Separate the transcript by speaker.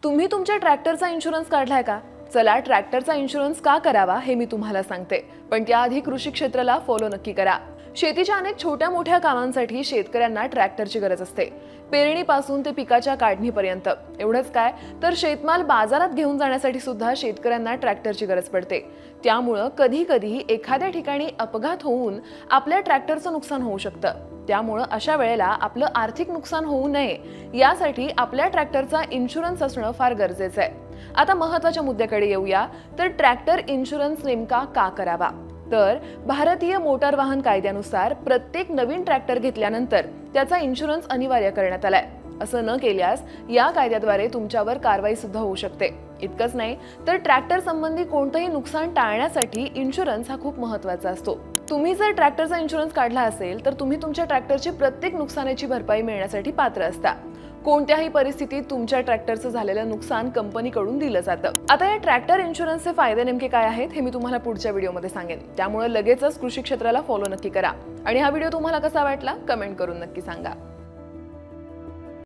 Speaker 1: तुम्ही तुमच्या ट्रॅक्टरचा इन्शुरन्स काढलाय का? चला ट्रॅक्टरचा इन्शुरन्स का करावा हे मी तुम्हाला सांगते, पण त्याआधी कृषी क्षेत्राला फॉलो नक्की करा। शेतीच्या अनेक छोट्या मोठ्या कामांसाठी शेतकऱ्यांना ट्रॅक्टरची गरज असते। पेरणीपासून ते पिकाच्या काढणीपर्यंत। एवढंच काय तर शेतमाल बाजारात घेऊन जाण्यासाठी सुद्धा शेतकऱ्यांना ट्रॅक्टरची गरज पडते। त्यामुळे कधी-कधी एखाद्या ठिकाणी अपघात होऊन आपल्या ट्रॅक्टरचं नुकसान होऊ शकतं। त्यामुळे अशा वेळेला आपलं आर्थिक नुकसान होऊ नये यासाठी आपल्या ट्रॅक्टरचा इन्शुरन्स असणं फार गरजेचं आहे। आता महत्त्वाच्या मुद्द्याकडे येऊया, तर ट्रॅक्टर इन्शुरन्स नेमका का करावा? तर भारतीय मोटार वाहन कायद्यानुसार प्रत्येक नवीन ट्रॅक्टर घेतल्यानंतर त्याचा इन्शुरन्स अनिवार्य करण्यात आलाय। असं न केल्यास या कायद्याद्वारे तुमच्यावर कारवाई सुद्धा होऊ शकते। इतकंच नाही तर ट्रॅक्टर संबंधी कोणतेही नुकसान टाळण्यासाठी इन्शुरन्स हा खूप महत्त्वाचा असतो। तुम्ही जर ट्रॅक्टरचा इन्शुरन्स काढला असेल तर तुम्ही तुमच्या ट्रॅक्टरची प्रत्येक नुकसानाची भरपाई मिळण्यासाठी पात्र असता। कोणत्याही परिस्थितीत तुमच्या ट्रॅक्टरचं झालेलं नुकसान कंपनीकडून दिलं जातं। आता या ट्रॅक्टर इन्शुरन्सचे फायदे नेमके काय आहेत हे मी तुम्हाला पुढच्या व्हिडिओमध्ये सांगेन। त्यामुळे लगेचच कृषी क्षेत्राला फॉलो नक्की करा आणि हा व्हिडिओ तुम्हाला कसा वाटला कमेंट करून नक्की सांगा।